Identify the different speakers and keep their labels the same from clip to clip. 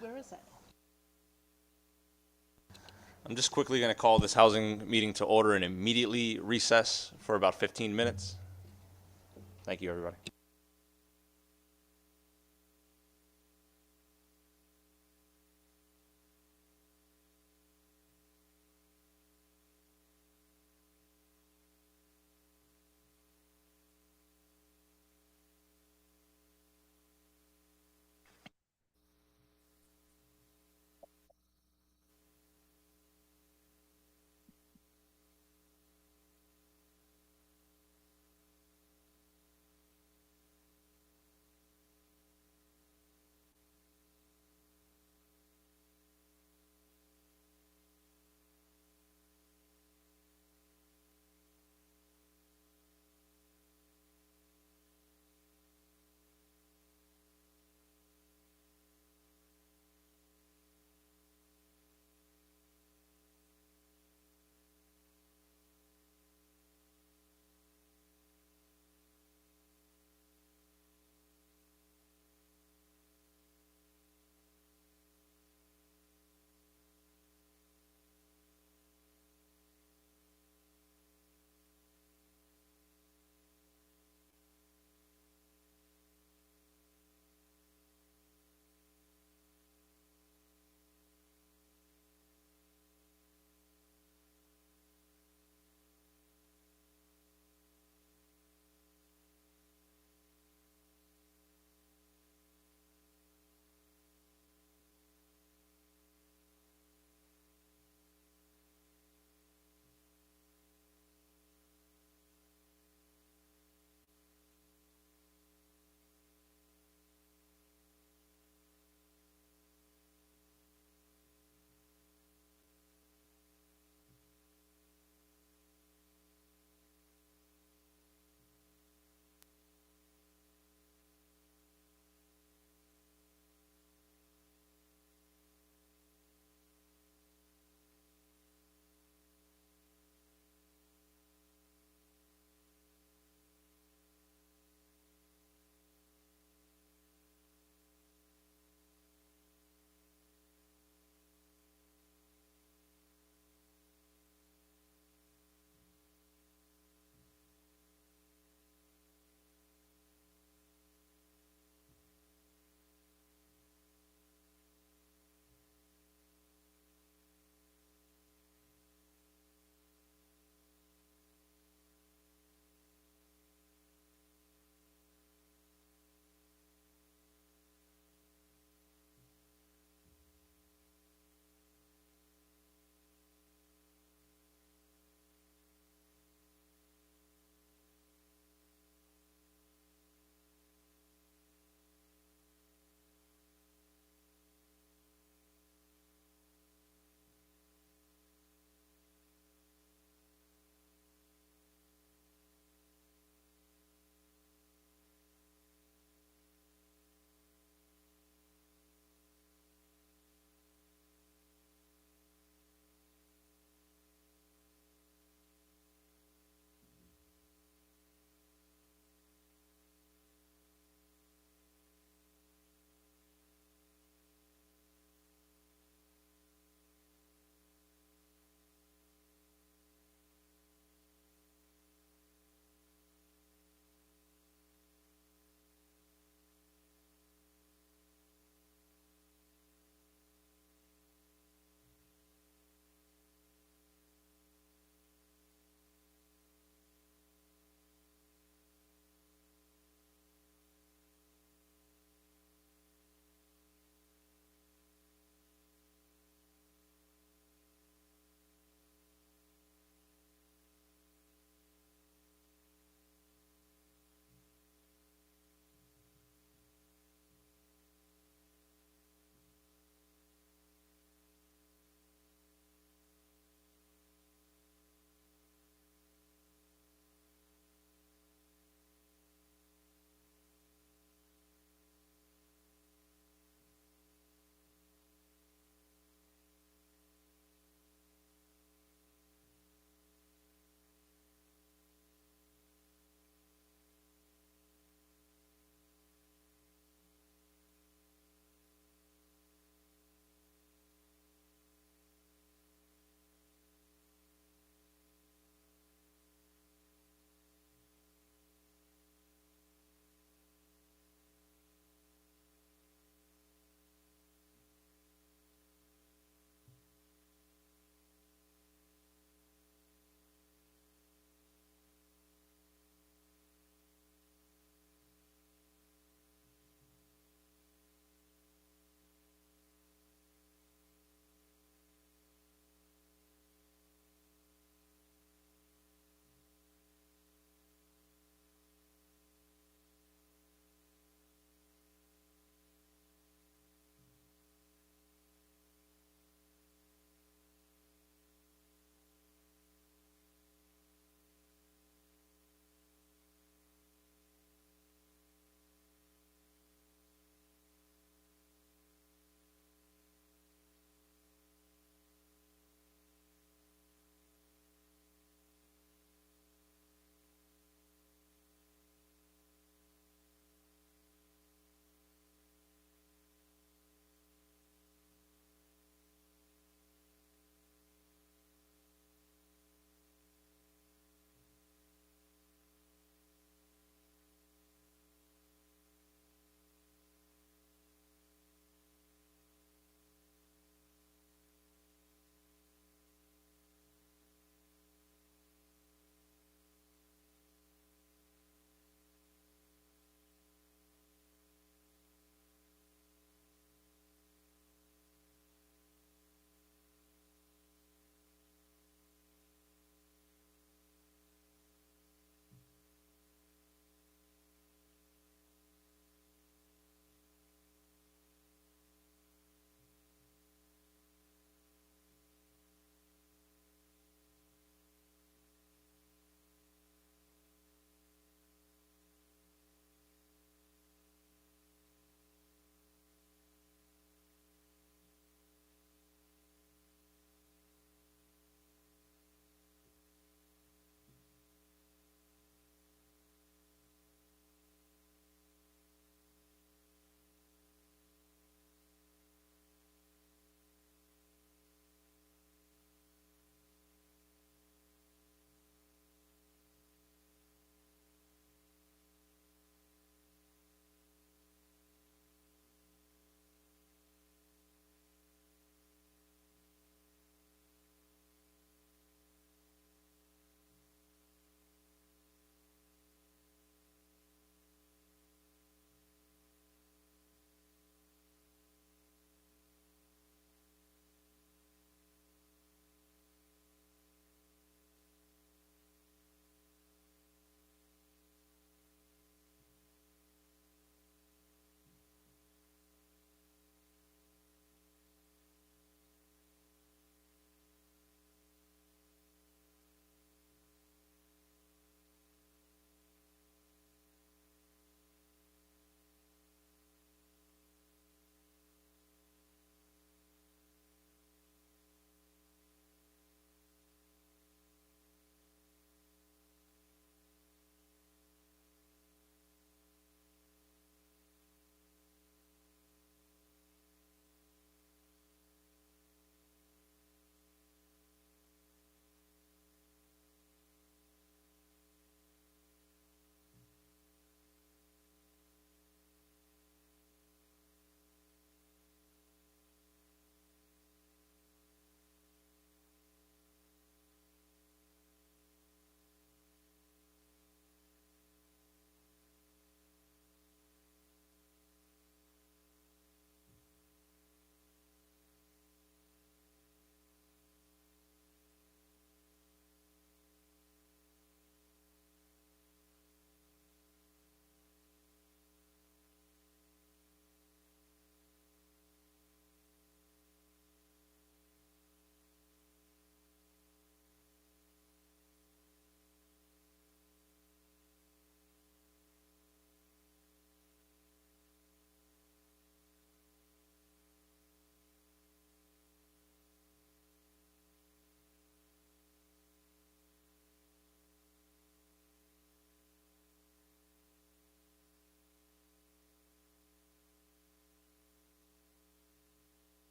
Speaker 1: Where is it?
Speaker 2: I'm just quickly going to call this housing meeting to order and immediately recess for about 15 minutes. Thank you, everybody.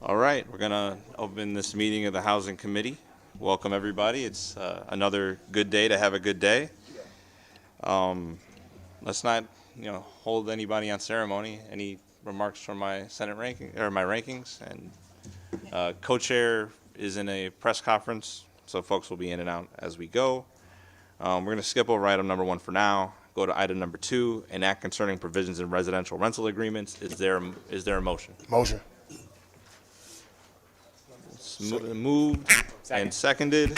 Speaker 2: All right, we're gonna open this meeting of the Housing Committee. Welcome, everybody. It's another good day to have a good day. Let's not, hold anybody on ceremony. Any remarks from my Senate ranking or my rankings? And co-chair is in a press conference, so folks will be in and out as we go. We're gonna skip over item number 1 for now. Go to item number 2, an act concerning provisions in residential rental agreements. Is there a motion?
Speaker 1: Motion.
Speaker 2: Moved and seconded.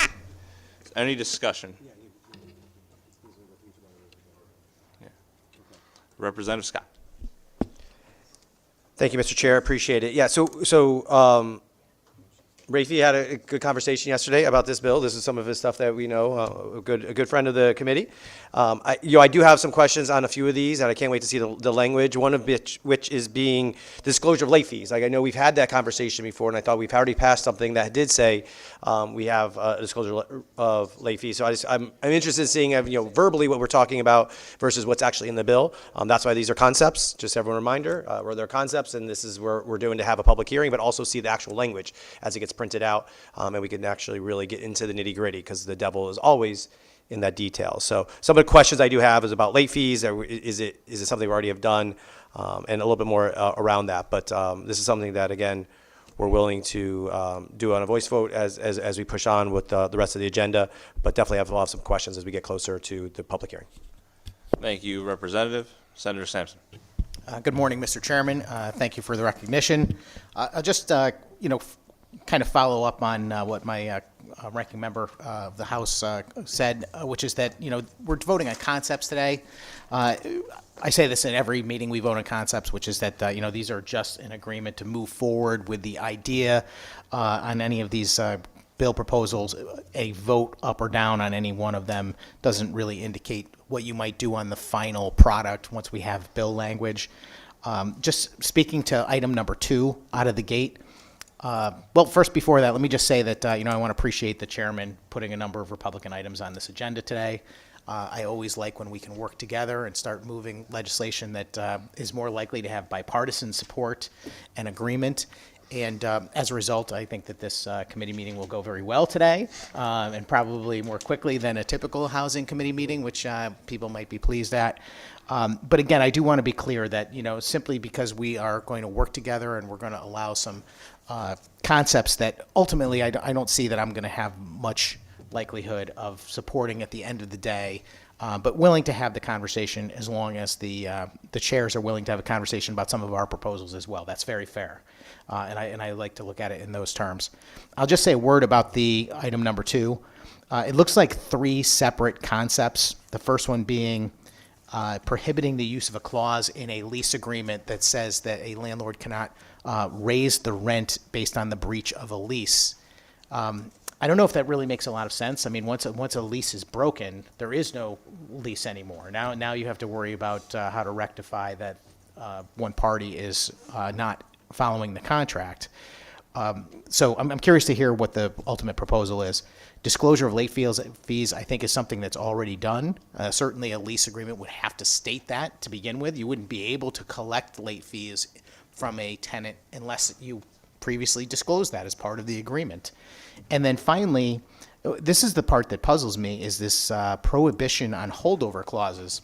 Speaker 2: Any discussion? Yeah. Representative Scott.
Speaker 3: Thank you, Mr. Chair. Appreciate it. Yeah. So Rafi had a good conversation yesterday about this bill. This is some of his stuff that we know. A good friend of the committee. I do have some questions on a few of these, and I can't wait to see the language. One of which is being disclosure of late fees. Like I know we've had that conversation before, and I thought we've already passed something that did say we have a disclosure of late fees. So I'm interested in seeing verbally what we're talking about versus what's actually in the bill. That's why these are concepts. Just everyone a reminder, where they're concepts, and this is where we're doing to have a public hearing, but also see the actual language as it gets printed out, and we can actually really get into the nitty gritty because the devil is always in that detail. So some of the questions I do have is about late fees. Is it something we already have done, and a little bit more around that. But this is something that again we're willing to do on a voice vote as we push on with the rest of the agenda. But definitely have some questions as we get closer to the public hearing.
Speaker 2: Thank you, Representative. Senator Sampson.
Speaker 4: Good morning, Mr. Chairman. Thank you for the recognition. I'll just, kind of follow up on what my ranking member of the House said, which is that, we're voting on concepts today. I say this in every meeting we vote on concepts, which is that, these are just an agreement to move forward with the idea on any of these bill proposals. A vote up or down on any one of them doesn't really indicate what you might do on the final product once we have bill language. Just speaking to item number 2 out of the gate. Well, first, before that, let me just say that, I want to appreciate the chairman putting a number of Republican items on this agenda today. I always like when we can work together and start moving legislation that is more likely to have bipartisan support and agreement. And as a result, I think that this committee meeting will go very well today, and probably more quickly than a typical housing committee meeting, which people might be pleased at. But again, I do want to be clear that, simply because we are going to work together and we're going to allow some concepts that ultimately I don't see that I'm going to have much likelihood of supporting at the end of the day, but willing to have the conversation as long as the chairs are willing to have a conversation about some of our proposals as well. That's very fair. And I like to look at it in those terms. I'll just say a word about the item number 2. It looks like 3 separate concepts. The first one being prohibiting the use of a clause in a lease agreement that says that a landlord cannot raise the rent based on the breach of a lease. I don't know if that really makes a lot of sense. I mean, once a lease is broken, there is no lease anymore. Now you have to worry about how to rectify that one party is not following the contract. So I'm curious to hear what the ultimate proposal is. Disclosure of late fees, I think, is something that's already done. Certainly a lease agreement would have to state that to begin with. You wouldn't be able to collect late fees from a tenant unless you previously disclosed that as part of the agreement. And then finally, this is the part that puzzles me, is this prohibition on holdover clauses.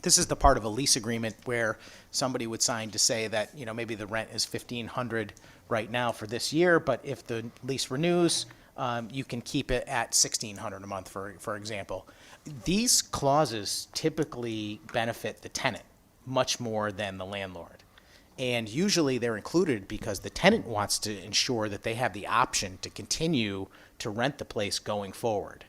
Speaker 4: This is the part of a lease agreement where somebody would sign to say that, maybe the rent is $1,500 right now for this year, but if the lease renews, you can keep it at $1,600 a month, for example. These clauses typically benefit the tenant much more than the landlord. And usually they're included because the tenant wants to ensure that they have the option to continue to rent the place going forward.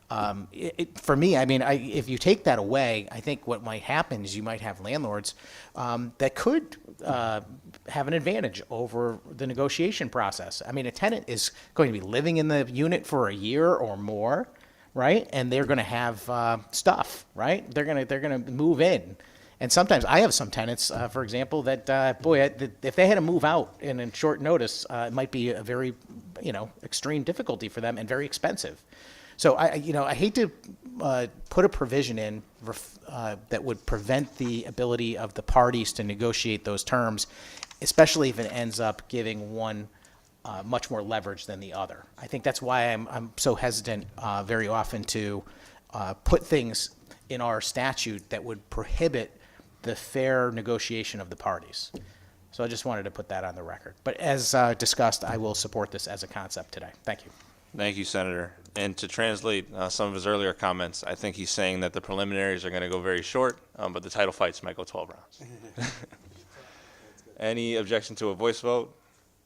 Speaker 4: For me, if you take that away, I think what might happen is you might have landlords that could have an advantage over the negotiation process. I mean, a tenant is going to be living in the unit for a year or more, right? And they're going to have stuff, right? They're going to move in. And sometimes I have some tenants, for example, that, if they had to move out in short notice, it might be a very, extreme difficulty for them and very expensive. So I hate to put a provision in that would prevent the ability of the parties to negotiate those terms, especially if it ends up giving one much more leverage than the other. I think that's why I'm so hesitant very often to put things in our statute that would prohibit the fair negotiation of the parties. So I just wanted to put that on the record. But as discussed, I will support this as a concept today. Thank you.
Speaker 2: Thank you, Senator. And to translate some of his earlier comments, I think he's saying that the preliminaries are going to go very short, but the title fights might go 12 rounds. Any objection to a voice vote?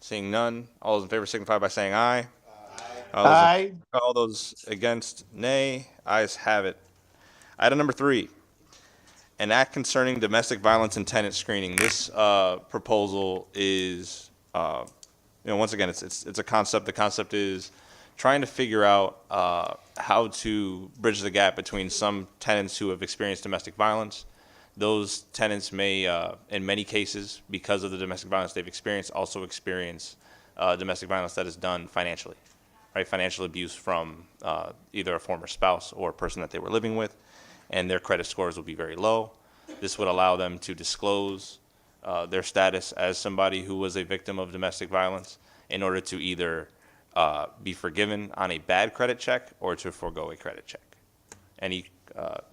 Speaker 2: Seeing none, all those in favor signify by saying aye.
Speaker 1: Aye.
Speaker 2: All those against, nay. Ayes have it. Item number 3, an act concerning domestic violence and tenant screening. This proposal is, once again, it's a concept. The concept is trying to figure out how to bridge the gap between some tenants who have experienced domestic violence. Those tenants may, in many cases, because of the domestic violence they've experienced, also experience domestic violence that is done financially, right? Financial abuse from either a former spouse or a person that they were living with, and their credit scores will be very low. This would allow them to disclose their status as somebody who was a victim of domestic violence in order to either be forgiven on a bad credit check or to forego a credit check.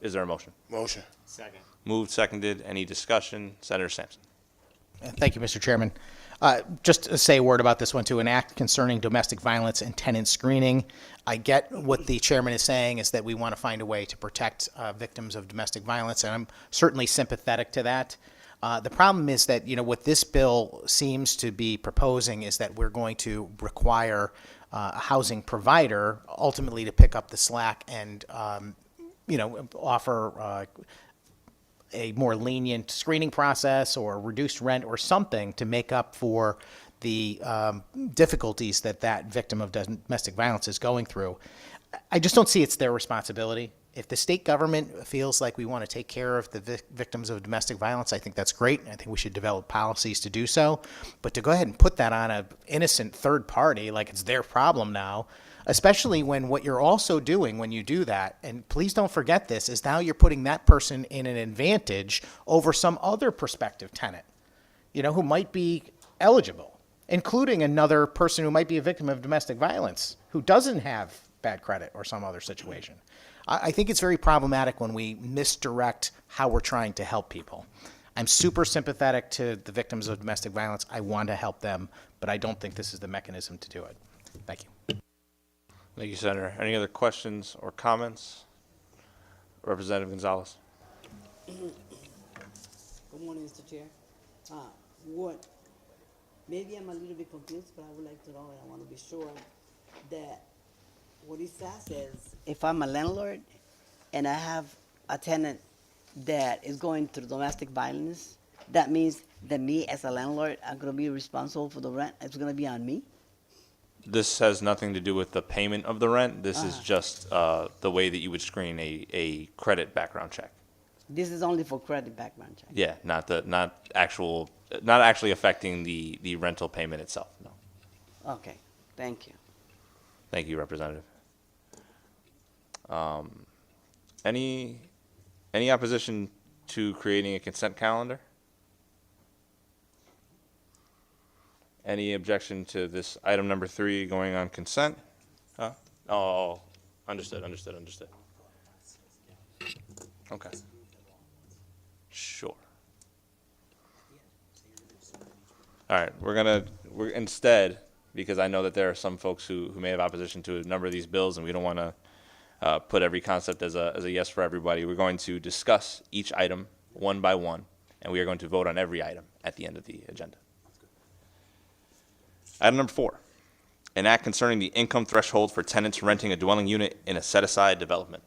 Speaker 2: Is there a motion?
Speaker 1: Motion.
Speaker 5: Second.
Speaker 2: Moved, seconded. Any discussion? Senator Sampson.
Speaker 4: Thank you, Mr. Chairman. Just to say a word about this one, too, an act concerning domestic violence and tenant screening. I get what the chairman is saying is that we want to find a way to protect victims of domestic violence, and I'm certainly sympathetic to that. The problem is that, what this bill seems to be proposing is that we're going to require a housing provider ultimately to pick up the slack and, offer a more lenient screening process or reduced rent or something to make up for the difficulties that victim of domestic violence is going through. I just don't see it's their responsibility. If the state government feels like we want to take care of the victims of domestic violence, I think that's great. I think we should develop policies to do so. But to go ahead and put that on an innocent third party like it's their problem now, especially when what you're also doing when you do that, and please don't forget this, is now you're putting that person in an advantage over some other prospective tenant, who might be eligible, including another person who might be a victim of domestic violence who doesn't have bad credit or some other situation. I think it's very problematic when we misdirect how we're trying to help people. I'm super sympathetic to the victims of domestic violence. I want to help them, but I don't think this is the mechanism to do it. Thank you.
Speaker 2: Thank you, Senator. Any other questions or comments? Representative Gonzalez.
Speaker 6: Good morning, Mr. Chair. Maybe I'm a little bit confused, but I would like to know, and I want to be sure that what it says is, if I'm a landlord and I have a tenant that is going through domestic violence, that means that me as a landlord, I'm going to be responsible for the rent. It's going to be on me?
Speaker 2: This has nothing to do with the payment of the rent. This is just the way that you would screen a credit background check.
Speaker 6: This is only for credit background check.
Speaker 2: Yeah, not actually affecting the rental payment itself. No.
Speaker 6: Okay, thank you.
Speaker 2: Thank you, Representative. Any opposition to creating a consent calendar? Any objection to this item number 3 going on consent? Huh? Oh, understood. Okay. Sure. All right, we're instead, because I know that there are some folks who may have opposition to a number of these bills, and we don't want to put every concept as a yes for everybody. We're going to discuss each item one by one, and we are going to vote on every item at the end of the agenda. Item number 4, an act concerning the income threshold for tenants renting a dwelling unit in a set-aside development.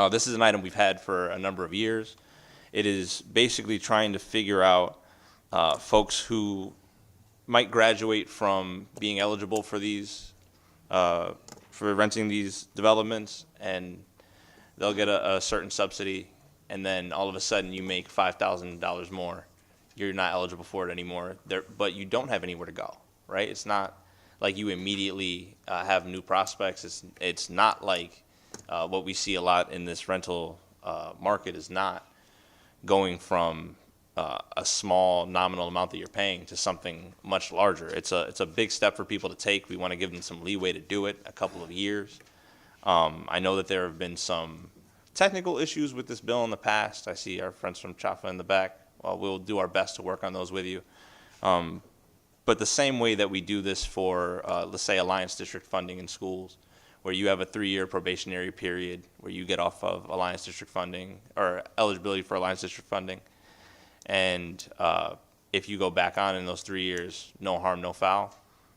Speaker 2: This is an item we've had for a number of years. It is basically trying to figure out folks who might graduate from being eligible for these, for renting these developments, and they'll get a certain subsidy, and then all of a sudden you make $5,000 more. You're not eligible for it anymore, but you don't have anywhere to go, right? It's not like you immediately have new prospects. It's not like what we see a lot in this rental market is not going from a a small nominal amount that you're paying to something much larger. It's a big step for people to take. We want to give them some leeway to do it, a couple of years. I know that there have been some technical issues with this bill in the past. I see our friends from CHAFA in the back. Well, we'll do our best to work on those with you. But the same way that we do this for, let's say, Alliance District funding in schools, where you have a 3-year probationary period where you get off of Alliance District funding or eligibility for Alliance District funding. And if you go back on in those 3 years, no harm, no foul.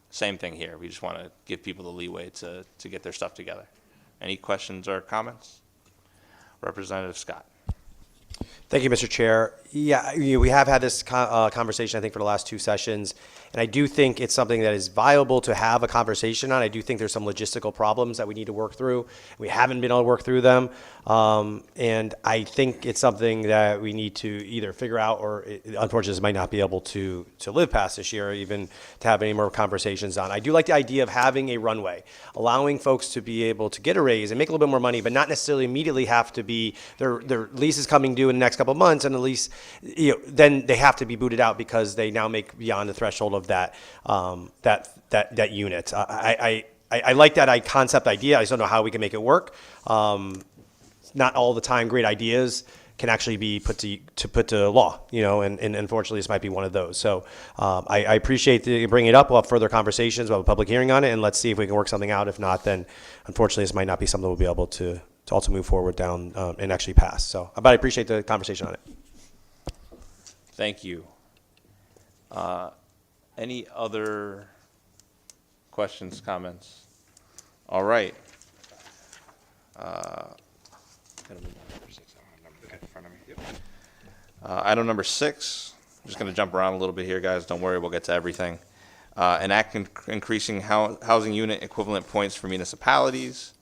Speaker 2: Same thing here. We just want to give people the leeway to get their stuff together. Any questions or comments? Representative Scott.
Speaker 3: Thank you, Mr. Chair. Yeah, we have had this conversation, I think, for the last 2 sessions, and I do think it's something that is viable to have a conversation on. I do think there's some logistical problems that we need to work through. We haven't been able to work through them, and I think it's something that we need to either figure out or, unfortunately, might not be able to live past this year, or even to have any more conversations on. I do like the idea of having a runway, allowing folks to be able to get a raise and make a little bit more money, but not necessarily immediately have to be their lease is coming due in the next couple of months, and at least then they have to be booted out because they now make beyond the threshold of that that unit. I like that concept idea. I just don't know how we can make it work. Not all the time great ideas can actually be put to law, and unfortunately this might be one of those. So I appreciate bringing it up. We'll have further conversations. We'll have a public hearing on it, and let's see if we can work something out. If not, then unfortunately this might not be something we'll be able to also move forward down and actually pass. So, but I appreciate the conversation on it.
Speaker 2: Thank you. Any other questions, comments? All right. Item number 6. I'm just going to jump around a little bit here, guys. Don't worry, we'll get to everything. An act increasing housing unit equivalent points for municipalities.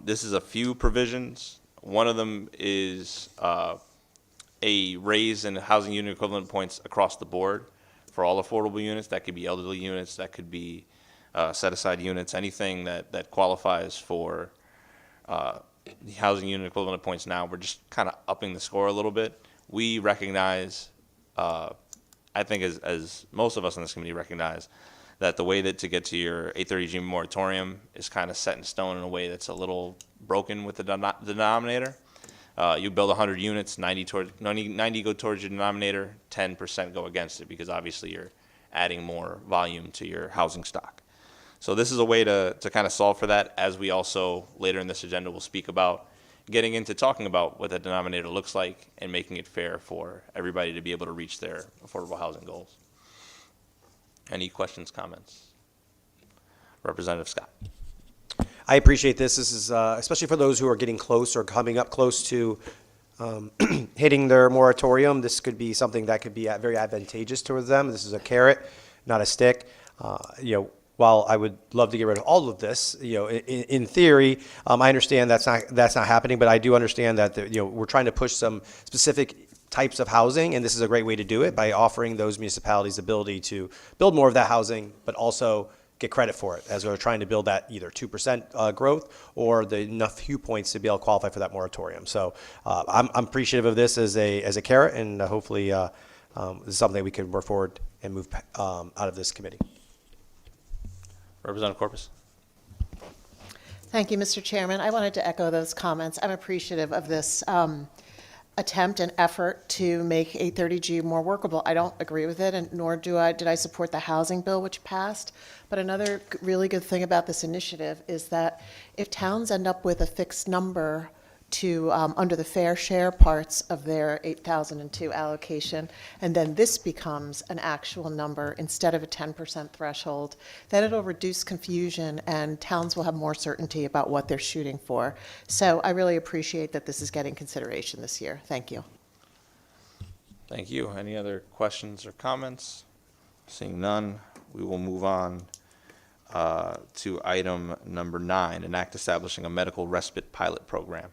Speaker 2: This is a few provisions. One of them is a raise in housing unit equivalent points across the board for all affordable units. That could be elderly units, that could be set-aside units, anything that qualifies for the housing unit equivalent points now. We're just kind of upping the score a little bit. We recognize, I think as most of us in this committee recognize, that the way that to get to your 830G moratorium is kind of set in stone in a way that's a little broken with the denominator. You build 100 units, 90 go towards your denominator, 10% go against it, because obviously you're adding more volume to your housing stock. So this is a way to kind of solve for that, as we also later in this agenda will speak about getting into talking about what that denominator looks like and making it fair for everybody to be able to reach their affordable housing goals. Any questions, comments? Representative Scott.
Speaker 3: I appreciate this. This is especially for those who are getting close or coming up close to hitting their moratorium. This could be something that could be very advantageous towards them. This is a carrot, not a stick. While I would love to get rid of all of this, in theory, I understand that's not happening. But I do understand that we're trying to push some specific types of housing, and this is a great way to do it by offering those municipalities the ability to build more of that housing, but also get credit for it, as we're trying to build that either 2% growth or the enough few points to be able to qualify for that moratorium. So I'm appreciative of this as a carrot, and hopefully this is something we can work forward and move out of this committee.
Speaker 2: Representative Corpus.
Speaker 5: Thank you, Mr. Chairman. I wanted to echo those comments. I'm appreciative of this attempt and effort to make 830G more workable. I don't agree with it, and nor did I support the housing bill which passed. But another really good thing about this initiative is that if towns end up with a fixed number to under the fair share parts of their 8002 allocation, and then this becomes an actual number instead of a 10% threshold, then it'll reduce confusion and towns will have more certainty about what they're shooting for. So I really appreciate that this is getting consideration this year. Thank you.
Speaker 2: Thank you. Any other questions or comments? Seeing none, we will move on to item number 9, an act establishing a medical respite pilot program.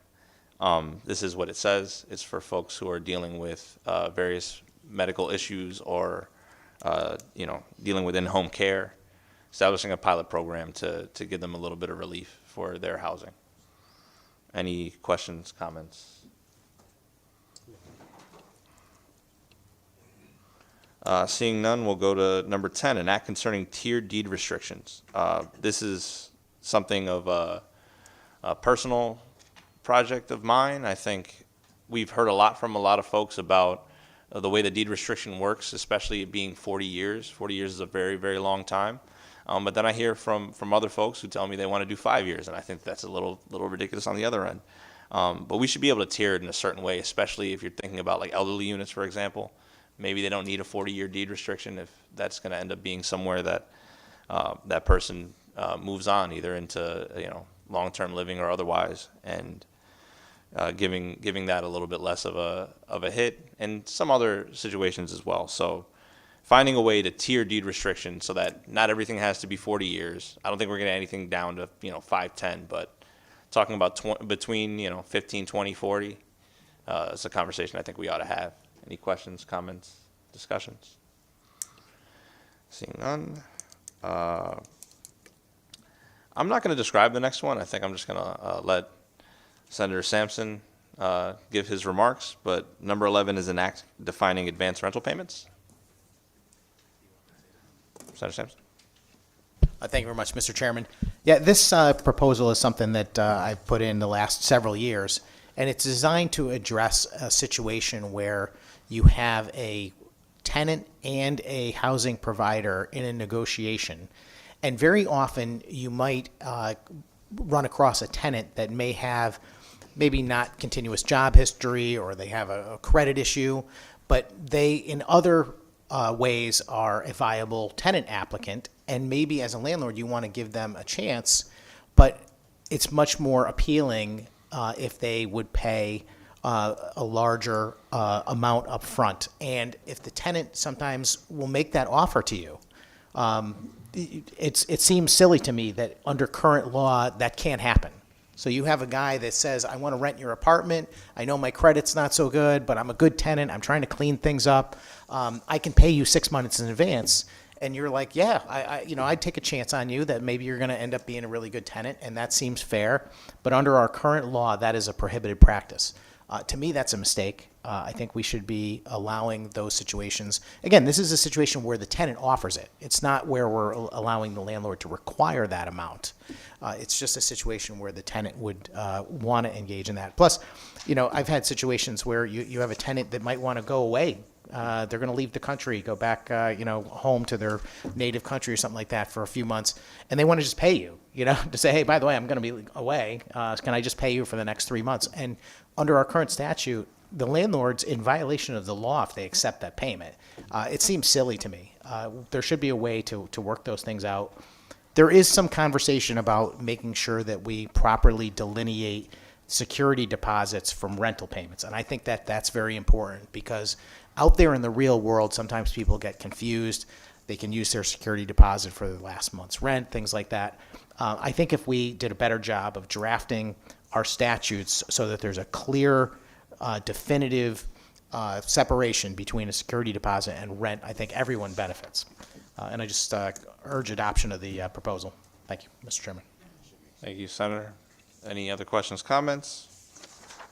Speaker 2: This is what it says. It's for folks who are dealing with various medical issues or, dealing with in-home care, establishing a pilot program to give them a little bit of relief for their housing. Any questions, comments? Seeing none, we'll go to number 10, an act concerning tiered deed restrictions. This is something of a personal project of mine. I think we've heard a lot from a lot of folks about the way the deed restriction works, especially it being 40 years. 40 years is a very, very long time. But then I hear from other folks who tell me they want to do 5 years, and I think that's a little ridiculous on the other end. But we should be able to tier it in a certain way, especially if you're thinking about like elderly units, for example. Maybe they don't need a 40-year deed restriction if that's going to end up being somewhere that that person moves on, either into long-term living or otherwise, and giving that a little bit less of a hit, and some other situations as well. So finding a way to tier deed restriction so that not everything has to be 40 years. I don't think we're getting anything down to 5, 10, but talking about between 15, 20, 40, it's a conversation I think we ought to have. Any questions, comments, discussions? Seeing none. I'm not going to describe the next one. I think I'm just going to let Senator Sampson give his remarks, but number 11 is an act defining advance rental payments. Senator Sampson.
Speaker 4: Thank you very much, Mr. Chairman. Yeah, this proposal is something that I've put in the last several years, and it's designed to address a situation where you have a tenant and a housing provider in a negotiation. And very often you might run across a tenant that may have maybe not continuous job history, or they have a credit issue, but they in other ways are a viable tenant applicant, and maybe as a landlord you want to give them a chance, but it's much more appealing if they would pay a larger amount up front. And if the tenant sometimes will make that offer to you, it seems silly to me that under current law that can't happen. So you have a guy that says, I want to rent your apartment. I know my credit's not so good, but I'm a good tenant. I'm trying to clean things up. I can pay you 6 months in advance. And you're like, yeah, I'd take a chance on you that maybe you're going to end up being a really good tenant, and that seems fair. But under our current law, that is a prohibited practice. To me, that's a mistake. I think we should be allowing those situations. Again, this is a situation where the tenant offers it. It's not where we're allowing the landlord to require that amount. It's just a situation where the tenant would want to engage in that. Plus, I've had situations where you have a tenant that might want to go away. They're going to leave the country, go back, home to their native country or something like that for a few months, and they want to just pay you, to say, hey, by the way, I'm going to be away. Can I just pay you for the next 3 months? And under our current statute, the landlord's in violation of the law if they accept that payment. It seems silly to me. There should be a way to work those things out. There is some conversation about making sure that we properly delineate security deposits from rental payments. And I think that that's very important, because out there in the real world, sometimes people get confused. They can use their security deposit for the last month's rent, things like that. I think if we did a better job of drafting our statutes so that there's a clear, definitive separation between a security deposit and rent, I think everyone benefits. And I just urge adoption of the proposal. Thank you, Mr. Chairman.
Speaker 2: Thank you, Senator. Any other questions, comments?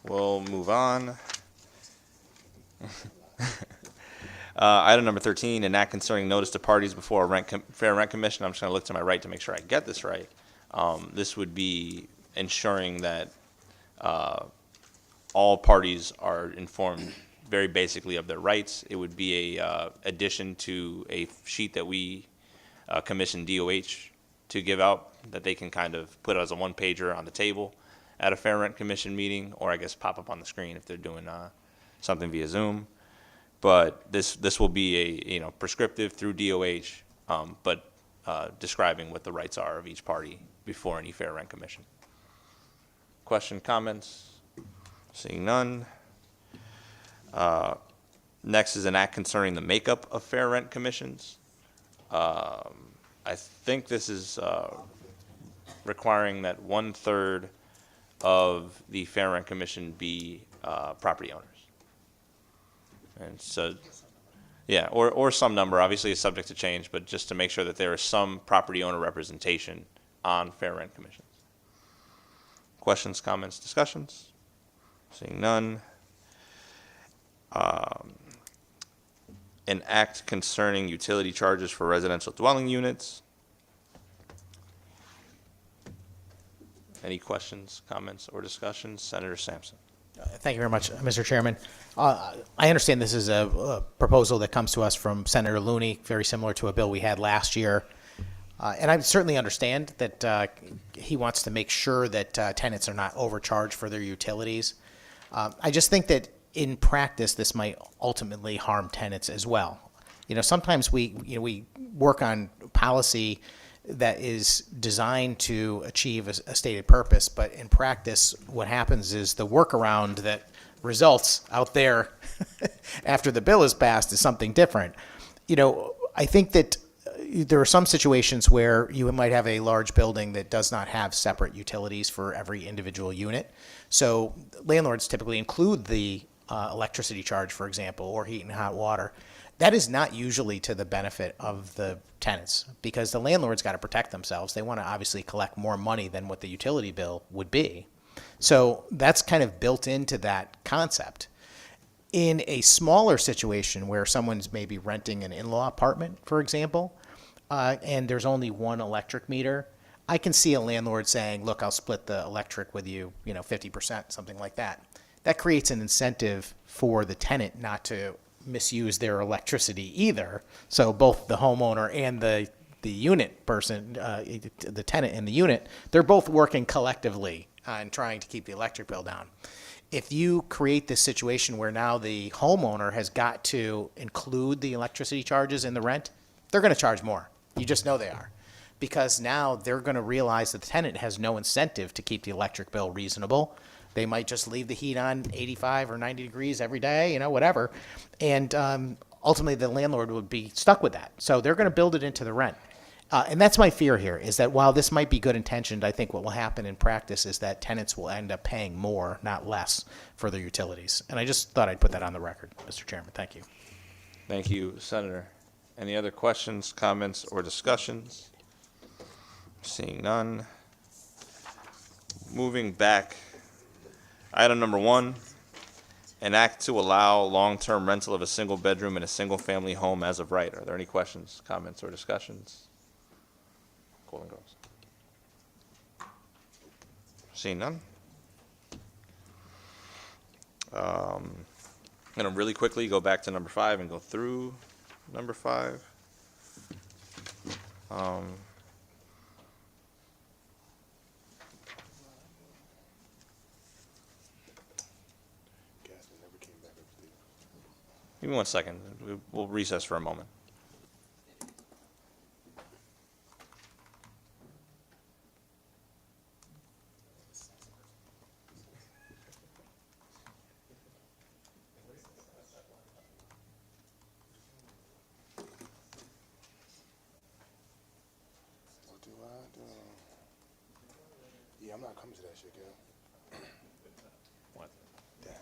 Speaker 2: We'll move on. Item number 13, an act concerning notice to parties before a Fair Rent Commission. I'm just going to look to my right to make sure I get this right. This would be ensuring that all parties are informed very basically of their rights. It would be a addition to a sheet that we commission DOH to give out, that they can kind of put as a one-pager on the table at a Fair Rent Commission meeting, or I guess pop up on the screen if they're doing something via Zoom. But this will be a prescriptive through DOH, but describing what the rights are of each party before any Fair Rent Commission. Question, comments? Seeing none. Next is an act concerning the makeup of Fair Rent Commissions. I think this is requiring that 1/3 of the Fair Rent Commission be property owners. And so, yeah, or some number, obviously it's subject to change, but just to make sure that there is some property owner representation on Fair Rent Commissions. Questions, comments, discussions? Seeing none. an act concerning utility charges for residential dwelling units. Any questions, comments, or discussions? Senator Sampson.
Speaker 4: Thank you very much, Mr. Chairman. I understand this is a proposal that comes to us from Senator Looney, very similar to a bill we had last year. And I certainly understand that he wants to make sure that tenants are not overcharged for their utilities. I just think that in practice, this might ultimately harm tenants as well. Sometimes we work on policy that is designed to achieve a stated purpose, but in practice, what happens is the workaround that results out there after the bill is passed is something different. I think that there are some situations where you might have a large building that does not have separate utilities for every individual unit. So landlords typically include the electricity charge, for example, or heat and hot water. That is not usually to the benefit of the tenants because the landlord's got to protect themselves. They want to obviously collect more money than what the utility bill would be. So that's kind of built into that concept. In a smaller situation where someone's maybe renting an in-law apartment, for example, and there's only one electric meter, I can see a landlord saying, look, I'll split the electric with you, 50%, something like that. That creates an incentive for the tenant not to misuse their electricity either. So both the homeowner and the unit person, the tenant in the unit, they're both working collectively on trying to keep the electric bill down. If you create this situation where now the homeowner has got to include the electricity charges in the rent, they're going to charge more. You just know they are. Because now they're going to realize that the tenant has no incentive to keep the electric bill reasonable. They might just leave the heat on 85 or 90 degrees every day, whatever. And ultimately, the landlord would be stuck with that. So they're going to build it into the rent. And that's my fear here, is that while this might be good intentioned, I think what will happen in practice is that tenants will end up paying more, not less, for their utilities. And I just thought I'd put that on the record, Mr. Chairman. Thank you.
Speaker 2: Thank you, Senator. Any other questions, comments, or discussions? Seeing none. Moving back. Item number 1, an act to allow long-term rental of a single bedroom in a single-family home as of right. Are there any questions, comments, or discussions? Golden Girls. Seeing none. I'm going to really quickly go back to number 5 and go through number 5. Give me 1 second. We'll recess for a moment.
Speaker 1: What do I do? Yeah, I'm not coming to that shit, girl.
Speaker 2: What?
Speaker 1: Damn.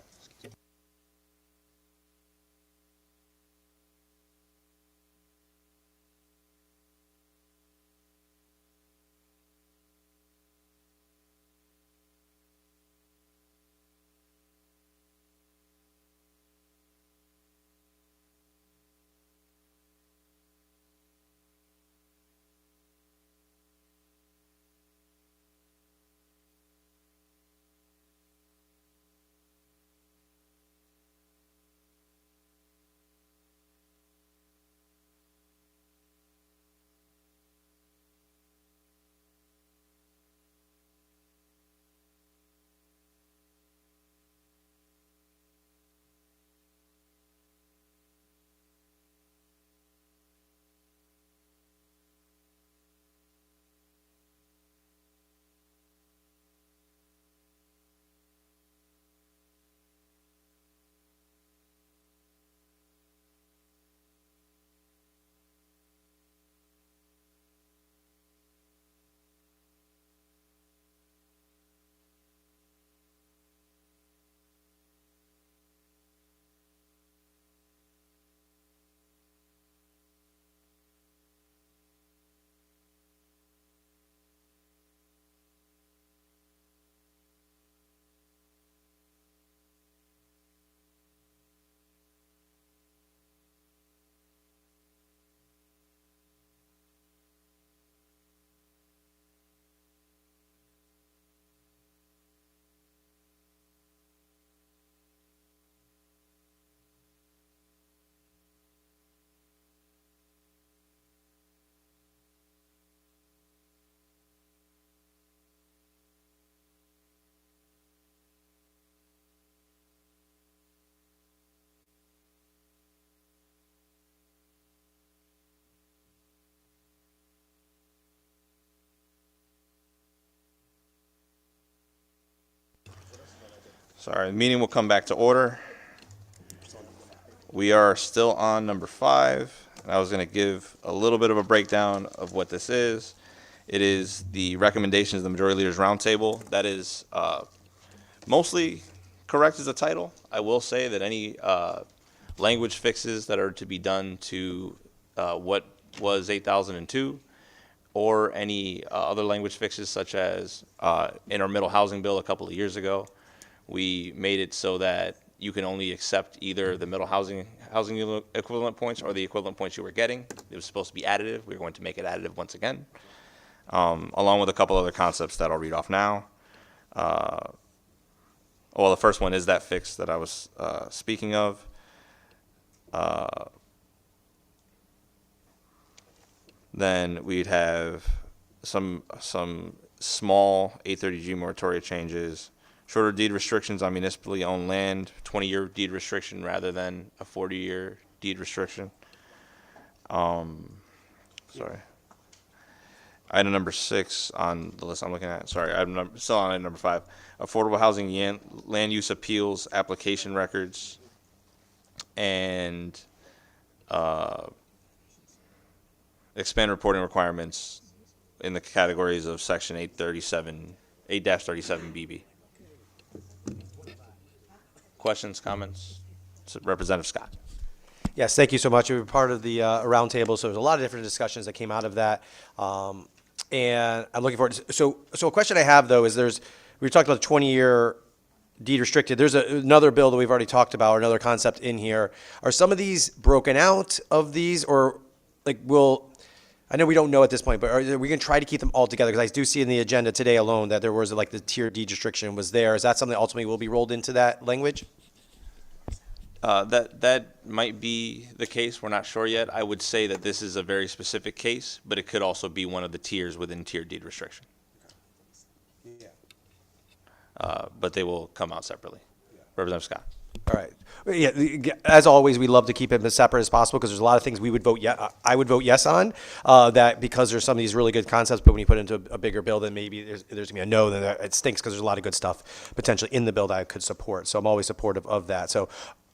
Speaker 2: Sorry, the meeting will come back to order. We are still on number 5, and I was going to give a little bit of a breakdown of what this is. It is the recommendations of the Majority Leaders Roundtable. That is mostly correct as a title. I will say that any language fixes that are to be done to what was 8002, or any other language fixes such as in our middle housing bill a couple of years ago, we made it so that you can only accept either the middle housing equivalent points or the equivalent points you were getting. It was supposed to be additive. We're going to make it additive once again, along with a couple other concepts that I'll read off now. Well, the first one is that fix that I was speaking of. Then we'd have some small 830G moratoria changes, shorter deed restrictions on municipally owned land, 20-year deed restriction rather than a 40-year deed restriction. Sorry. Item number 6 on the list I'm looking at. Sorry, still on item number 5. Affordable housing land use appeals application records, and expand reporting requirements in the categories of Section 8-37BB. Questions, comments? Representative Scott.
Speaker 3: Yes, thank you so much. We were part of the roundtable, so there's a lot of different discussions that came out of that. And I'm looking forward to, so a question I have though is we talked about the 20-year deed restricted. There's another bill that we've already talked about, or another concept in here. Are some of these broken out of these, or like I know we don't know at this point, but are we going to try to keep them all together? Because I do see in the agenda today alone that there was like the tier deed restriction was there. Is that something that ultimately will be rolled into that language?
Speaker 2: That might be the case. We're not sure yet. I would say that this is a very specific case, but it could also be one of the tiers within tier deed restriction. But they will come out separately. Representative Scott.
Speaker 3: All right. Yeah, as always, we love to keep it as separate as possible because there's a lot of things we would vote I would vote yes on, that because there's some of these really good concepts, but when you put it into a bigger bill, then maybe there's going to be a no, then it stinks because there's a lot of good stuff potentially in the bill that I could support. So I'm always supportive of that. So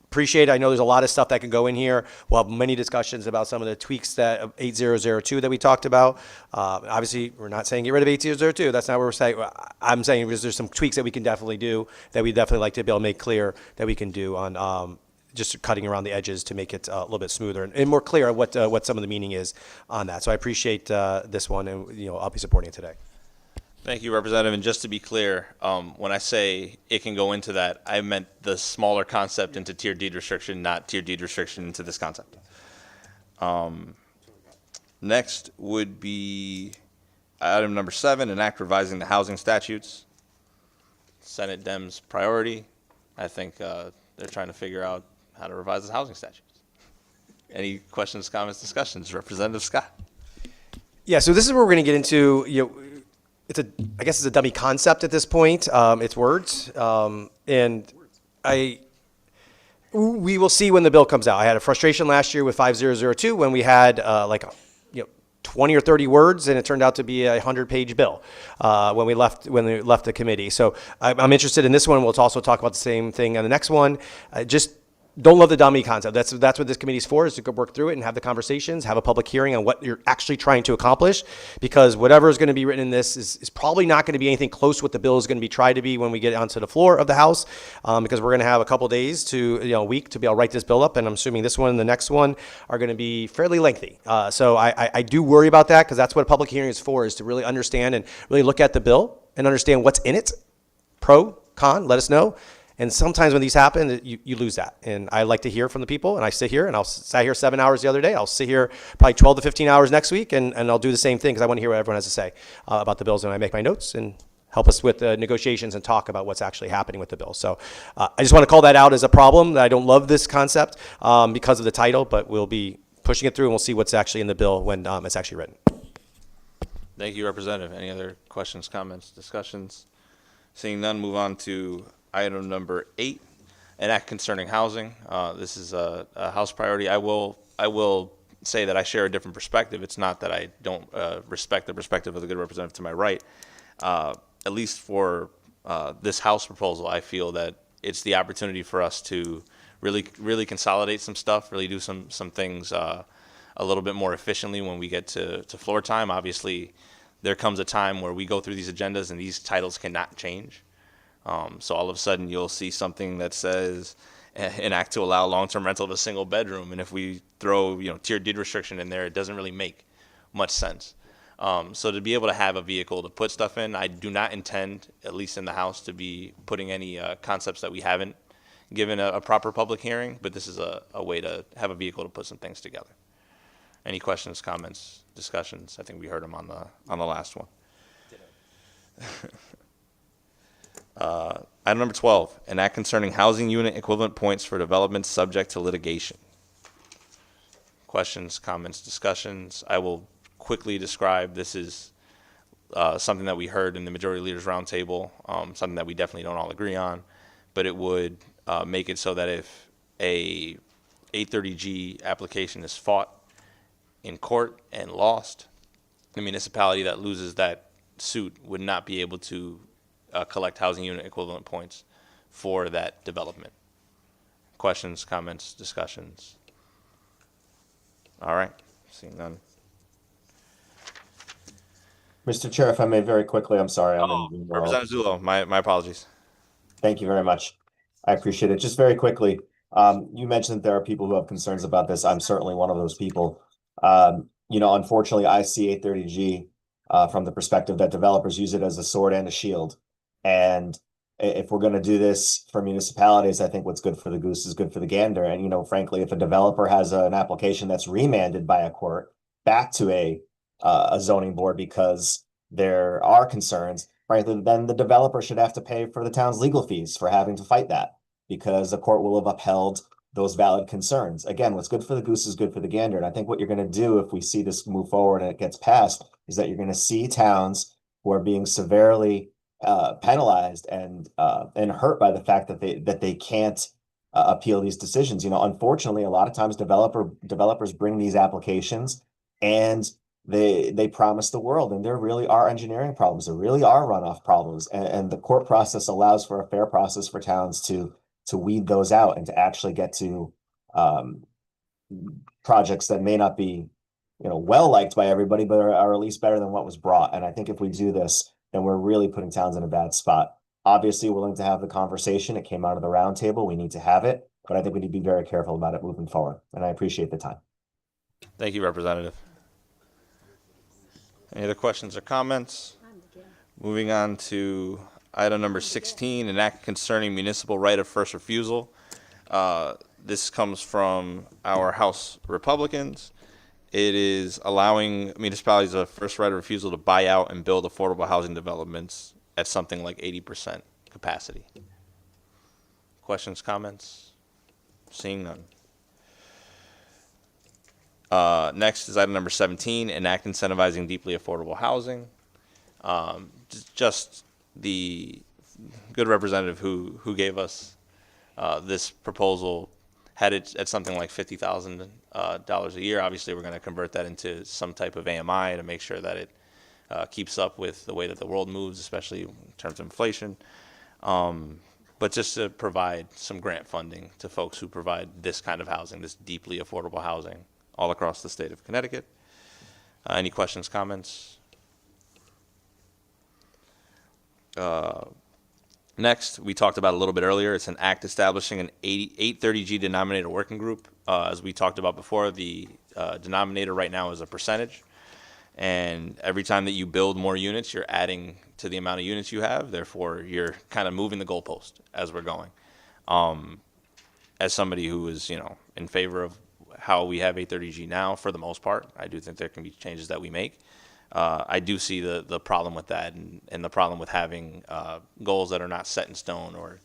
Speaker 3: appreciate it. I know there's a lot of stuff that can go in here. We'll have many discussions about some of the tweaks that 8002 that we talked about. Obviously, we're not saying get rid of 8002. That's not what we're saying. I'm saying there's some tweaks that we can definitely do that we definitely like to be able to make clear that we can do on just cutting around the edges to make it a little bit smoother and more clear what some of the meaning is on that. So I appreciate this one, and I'll be supporting it today.
Speaker 2: Thank you, Representative. And just to be clear, when I say it can go into that, I meant the smaller concept into tier deed restriction, not tier deed restriction into this concept. Next would be item number 7, enact revising the housing statutes. Senate Dems priority. I think they're trying to figure out how to revise the housing statutes. Any questions, comments, discussions? Representative Scott.
Speaker 3: Yeah, so this is where we're going to get into, I guess it's a dummy concept at this point. It's words. And we will see when the bill comes out. I had a frustration last year with 5002 when we had 20 or 30 words, and it turned out to be a 100-page bill when we left the committee. So I'm interested in this one. We'll also talk about the same thing on the next one. Just don't love the dummy concept. That's what this committee is for, is to go work through it and have the conversations, have a public hearing on what you're actually trying to accomplish, because whatever is going to be written in this is probably not going to be anything close to what the bill is going to be tried to be when we get onto the floor of the House, because we're going to have a couple days to, a week to be able to write this bill up, and I'm assuming this one and the next one are going to be fairly lengthy. So I do worry about that, because that's what a public hearing is for, is to really understand and really look at the bill and understand what's in it, pro, con, let us know. And sometimes when these happen, you lose that. And I like to hear from the people, and I sit here, and I sat here 7 hours the other day. I'll sit here probably 12 to 15 hours next week, and I'll do the same thing because I want to hear what everyone has to say about the bills, and I make my notes and help us with the negotiations and talk about what's actually happening with the bill. So I just want to call that out as a problem, that I don't love this concept because of the title, but we'll be pushing it through, and we'll see what's actually in the bill when it's actually written.
Speaker 2: Thank you, Representative. Any other questions, comments, discussions? Seeing none, move on to item number 8, an act concerning housing. This is a House priority. I will say that I share a different perspective. It's not that I don't respect the perspective of the good representative to my right. At least for this House proposal, I feel that it's the opportunity for us to really consolidate some stuff, really do some things a little bit more efficiently when we get to floor time. Obviously, there comes a time where we go through these agendas and these titles cannot change. So all of a sudden you'll see something that says enact to allow long-term rental of a single bedroom, and if we throw tiered deed restriction in there, it doesn't really make much sense. So to be able to have a vehicle to put stuff in, I do not intend, at least in the House, to be putting any concepts that we haven't given a proper public hearing, but this is a way to have a vehicle to put some things together. Any questions, comments, discussions? I think we heard them on the last one. Item number 12, an act concerning housing unit equivalent points for developments subject to litigation. Questions, comments, discussions? I will quickly describe. This is something that we heard in the Majority Leaders Roundtable, something that we definitely don't all agree on, but it would make it so that if a 830G application is fought in court and lost, the municipality that loses that suit would not be able to collect housing unit equivalent points for that development. Questions, comments, discussions? All right, seeing none.
Speaker 7: Mr. Chair, if I may very quickly, I'm sorry. I'm in
Speaker 2: Representative Zullo, my apologies.
Speaker 7: Thank you very much. I appreciate it. Just very quickly, you mentioned that there are people who have concerns about this. I'm certainly one of those people. Unfortunately, I see 830G from the perspective that developers use it as a sword and a shield. And if we're going to do this for municipalities, I think what's good for the goose is good for the gander. And, frankly, if a developer has an application that's remanded by a court back to a zoning board because there are concerns, frankly, then the developer should have to pay for the town's legal fees for having to fight that, because the court will have upheld those valid concerns. Again, what's good for the goose is good for the gander. And I think what you're going to do if we see this move forward and it gets passed is that you're going to see towns who are being severely penalized and hurt by the fact that they can't appeal these decisions. Unfortunately, a lot of times developers bring these applications and they promise the world, and there really are engineering problems. There really are runoff problems, and the court process allows for a fair process for towns to weed those out and to actually get to projects that may not be well liked by everybody, but are at least better than what was brought. And I think if we do this, then we're really putting towns in a bad spot. Obviously, willing to have the conversation. It came out of the roundtable. We need to have it, but I think we need to be very careful about it moving forward. And I appreciate the time.
Speaker 2: Thank you, Representative. Any other questions or comments? Moving on to item number 16, an act concerning municipal right of first refusal. This comes from our House Republicans. It is allowing municipalities a first right of refusal to buy out and build affordable housing developments at something like 80% capacity. Questions, comments? Seeing none. Next is item number 17, an act incentivizing deeply affordable housing. Just the good representative who gave us this proposal had it at something like $50,000 a year. Obviously, we're going to convert that into some type of AMI to make sure that it keeps up with the way that the world moves, especially in terms of inflation. But just to provide some grant funding to folks who provide this kind of housing, this deeply affordable housing, all across the state of Connecticut. Any questions, comments? Next, we talked about a little bit earlier, it's an act establishing an 830G denominator working group. As we talked about before, the denominator right now is a percentage. And every time that you build more units, you're adding to the amount of units you have. Therefore, you're kind of moving the goalpost as we're going. As somebody who is, in favor of how we have 830G now, for the most part, I do think there can be changes that we make. I do see the problem with that and the problem with having goals that are not set in stone, or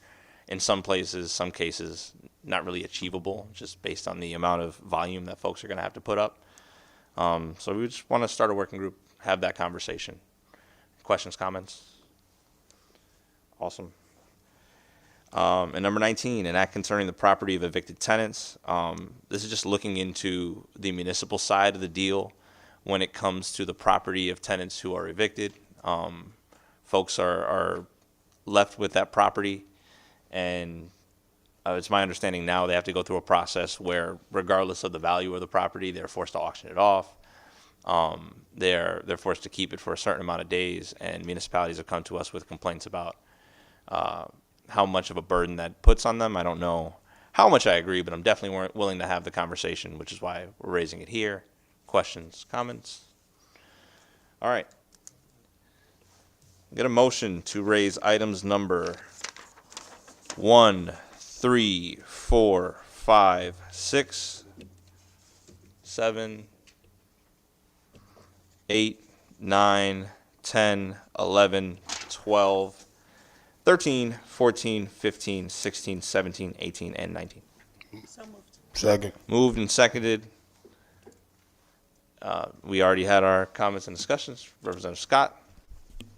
Speaker 2: in some places, some cases, not really achievable, just based on the amount of volume that folks are going to have to put up. So we just want to start a working group, have that conversation. Questions, comments? Awesome. And number 19, an act concerning the property of evicted tenants. This is just looking into the municipal side of the deal when it comes to the property of tenants who are evicted. Folks are left with that property, and it's my understanding now they have to go through a process where, regardless of the value of the property, they're forced to auction it off. They're forced to keep it for a certain amount of days, and municipalities have come to us with complaints about how much of a burden that puts on them. I don't know how much I agree, but I'm definitely willing to have the conversation, which is why we're raising it here. Questions, comments? All right. Get a motion to raise items number 1, 3, 4, 5, 6, 7, 8, 9, 10, 11, 12, 13, 14, 15, 16, 17, 18, and 19.
Speaker 1: Second.
Speaker 2: Moved and seconded. We already had our comments and discussions. Representative Scott?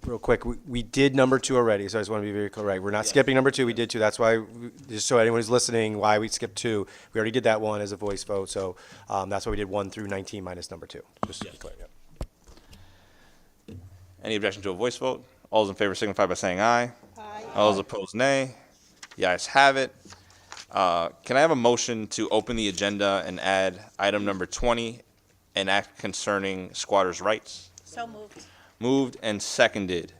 Speaker 3: Real quick, we did number 2 already, so I just want to be very correct. We're not skipping number 2. We did 2. That's why, just so anyone who's listening, why we skipped 2. We already did that one as a voice vote, so that's why we did 1 through 19 minus number 2. Just to be clear. Yeah.
Speaker 2: Any objection to a voice vote? All those in favor signify by saying aye. Aye. All those opposed, nay. The ayes have it. Can I have a motion to open the agenda and add item number 20, an act concerning squatters' rights?
Speaker 8: So moved.
Speaker 2: Moved and seconded.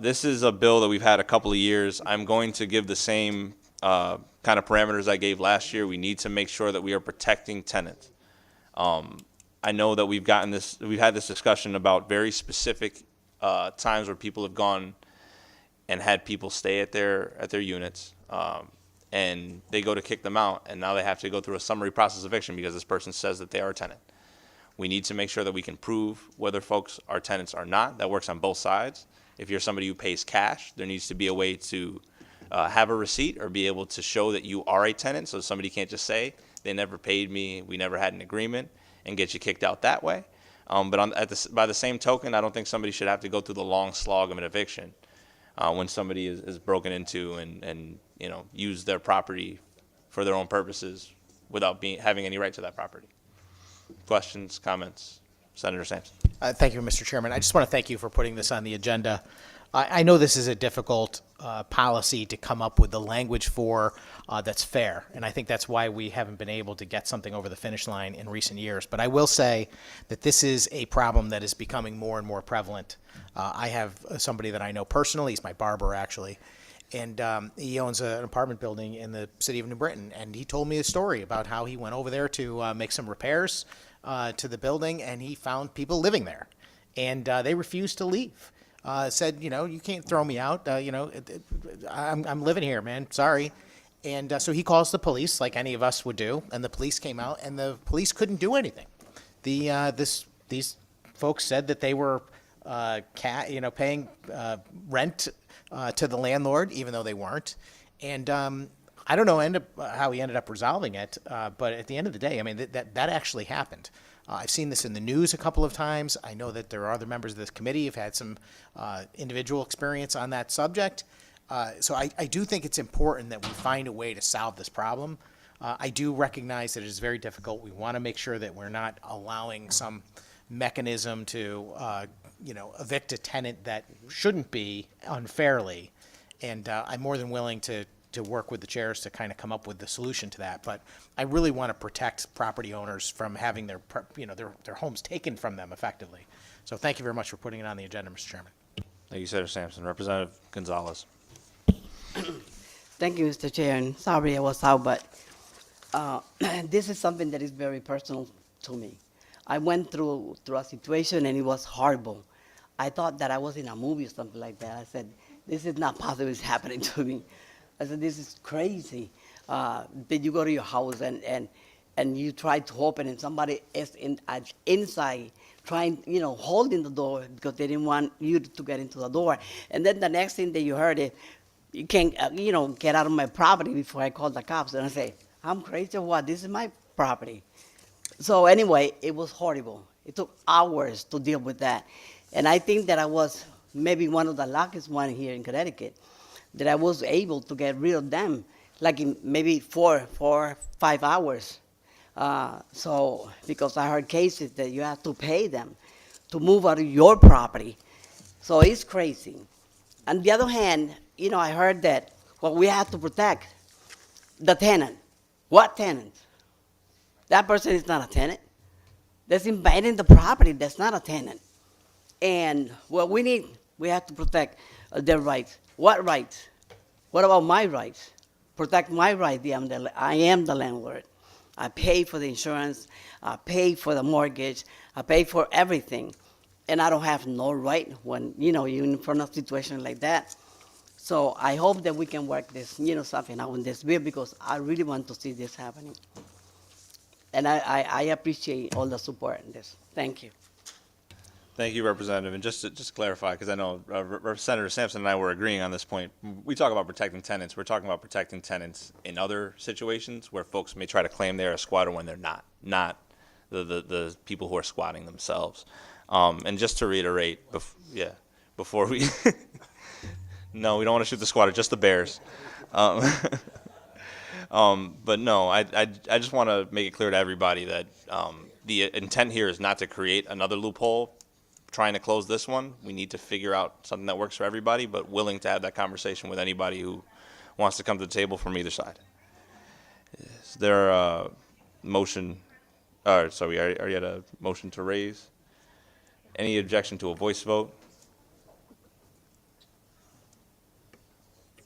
Speaker 2: This is a bill that we've had a couple of years. I'm going to give the same kind of parameters I gave last year. We need to make sure that we are protecting tenants. I know that we've had this discussion about very specific times where people have gone and had people stay at their units, and they go to kick them out, and now they have to go through a summary process eviction because this person says that they are a tenant. We need to make sure that we can prove whether folks are tenants or not. That works on both sides. If you're somebody who pays cash, there needs to be a way to have a receipt or be able to show that you are a tenant, so somebody can't just say, they never paid me, we never had an agreement, and get you kicked out that way. But by the same token, I don't think somebody should have to go through the long slog of an eviction when somebody is broken into and use their property for their own purposes without having any right to that property. Questions, comments? Senator Sampson.
Speaker 4: Thank you, Mr. Chairman. I just want to thank you for putting this on the agenda. I know this is a difficult policy to come up with the language for that's fair, and I think that's why we haven't been able to get something over the finish line in recent years. But I will say that this is a problem that is becoming more and more prevalent. I have somebody that I know personally. He's my barber, actually, and he owns an apartment building in the city of New Britain, and he told me a story about how he went over there to make some repairs to the building, and he found people living there, and they refused to leave. Said, you can't throw me out. I'm living here, man. Sorry. And so he calls the police, like any of us would do, and the police came out, and the police couldn't do anything. These folks said that they were paying rent to the landlord, even though they weren't. And I don't know how he ended up resolving it, but at the end of the day, I mean, that actually happened. I've seen this in the news a couple of times. I know that there are other members of this committee who've had some individual experience on that subject. So I do think it's important that we find a way to solve this problem. I do recognize that it is very difficult. We want to make sure that we're not allowing some mechanism to, evict a tenant that shouldn't be unfairly. And I'm more than willing to work with the chairs to kind of come up with the solution to that. But I really want to protect property owners from having their homes taken from them effectively. So thank you very much for putting it on the agenda, Mr. Chairman.
Speaker 2: Thank you, Senator Sampson. Representative Gonzalez.
Speaker 6: Thank you, Mr. Chair, and sorry I was out, but this is something that is very personal to me. I went through a situation and it was horrible. I thought that I was in a movie or something like that. I said, this is not possible, it's happening to me. I said, this is crazy. Then you go to your house and you try to open and somebody is inside trying, holding the door because they didn't want you to get into the door. And then the next thing that you heard is, you can't, get out of my property before I call the cops. And I say, I'm crazy or what? This is my property. So anyway, it was horrible. It took hours to deal with that. And I think that I was maybe one of the luckiest ones here in Connecticut, that I was able to get rid of them, like in maybe 4 or 5 hours. So, because I heard cases that you have to pay them to move out of your property. So it's crazy. On the other hand, I heard that Well, we have to protect the tenant. What tenant? That person is not a tenant. That's invading the property. That's not a tenant. And what we have to protect their rights. What rights? What about my rights? Protect my rights. I am the landlord. I pay for the insurance. I pay for the mortgage. I pay for everything. And I don't have no right when, you're in front of a situation like that. So I hope that we can work this, something out in this bill because I really want to see this happening. And I appreciate all the support in this. Thank you.
Speaker 2: Thank you, Representative. And just to clarify, because I know Senator Sampson and I were agreeing on this point, we talk about protecting tenants. We're talking about protecting tenants in other situations where folks may try to claim they're a squatter when they're not the people who are squatting themselves. And just to reiterate, before we, no, we don't want to shoot the squatter, just the bears. But no, I just want to make it clear to everybody that the intent here is not to create another loophole trying to close this one. We need to figure out something that works for everybody, but willing to have that conversation with anybody who wants to come to the table from either side. Is there a motion? So we already had a motion to raise. Any objection to a voice vote?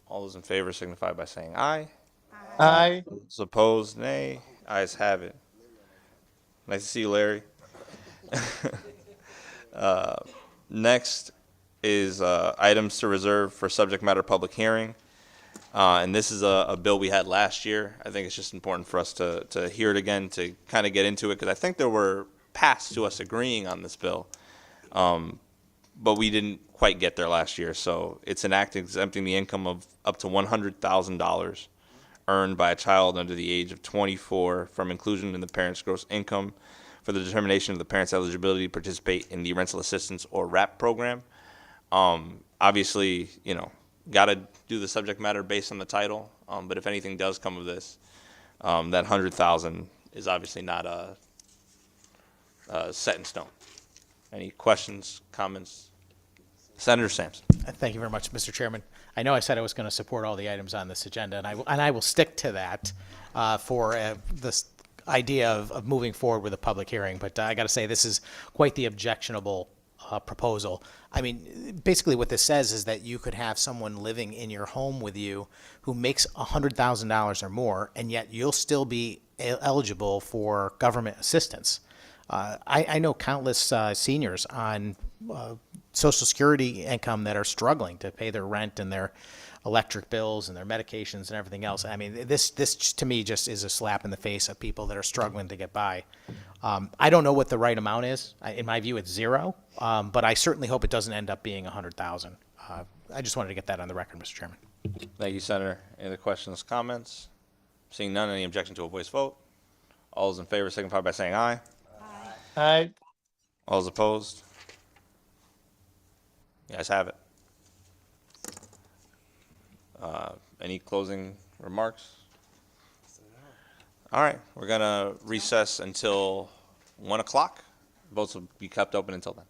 Speaker 2: All those in favor signify by saying aye.
Speaker 1: Aye.
Speaker 2: Those opposed, nay. Ayes have it. Nice to see you, Larry. Next is items to reserve for subject matter public hearing. And this is a bill we had last year. I think it's just important for us to hear it again, to kind of get into it, because I think there were paths to us agreeing on this bill. But we didn't quite get there last year. So it's an act exempting the income of up to $100,000 earned by a child under the age of 24 from inclusion in the parent's gross income for the determination of the parent's eligibility to participate in the rental assistance or RAP program. Obviously, got to do the subject matter based on the title. But if anything does come of this, that 100,000 is obviously not set in stone. Any questions, comments? Senator Sampson.
Speaker 4: Thank you very much, Mr. Chairman. I know I said I was going to support all the items on this agenda, and I will stick to that for this idea of moving forward with a public hearing. But I got to say, this is quite the objectionable proposal. I mean, basically what this says is that you could have someone living in your home with you who makes $100,000 or more, and yet you'll still be eligible for government assistance. I know countless seniors on Social Security income that are struggling to pay their rent and their electric bills and their medications and everything else. I mean, this to me just is a slap in the face of people that are struggling to get by. I don't know what the right amount is. In my view, it's zero, but I certainly hope it doesn't end up being 100,000. I just wanted to get that on the record, Mr. Chairman.
Speaker 2: Thank you, Senator. Any other questions, comments? Seeing none, any objection to a voice vote? All those in favor signify by saying aye.
Speaker 1: Aye.
Speaker 2: All those opposed? You guys have it. Any closing remarks? All right, we're going to recess until 1 o'clock. Votes will be kept open until then.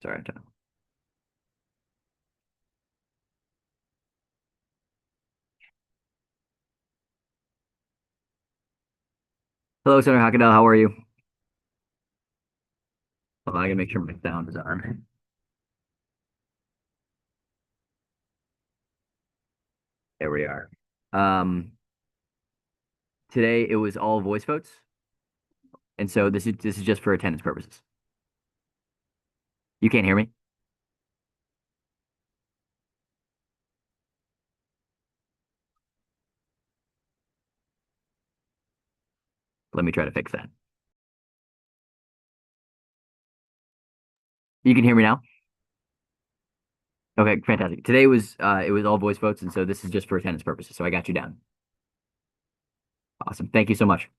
Speaker 8: Sorry, Tom. Hello, Senator Hockendahl. How are you? Hold on, I gotta make sure my sound is on. There we are. Um, Today it was all voice votes, and so this is just for attendance purposes. You can't hear me? Let me try to fix that. You can hear me now? Okay, fantastic. Today was it was all voice votes, and so this is just for attendance purposes. So I got you down. Awesome. Thank you so much.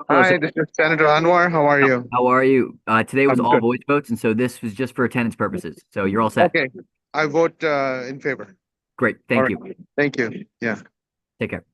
Speaker 1: Hi, this is Senator Anwar. How are you?
Speaker 8: How are you? Today was
Speaker 1: I'm
Speaker 8: all
Speaker 1: good.
Speaker 8: voice votes, and so this was just for attendance purposes. So you're all set.
Speaker 1: Okay, I vote in favor.
Speaker 8: Great.
Speaker 1: All
Speaker 8: Thank
Speaker 1: right.
Speaker 8: you.
Speaker 1: Thank you. Yeah.
Speaker 8: Take care.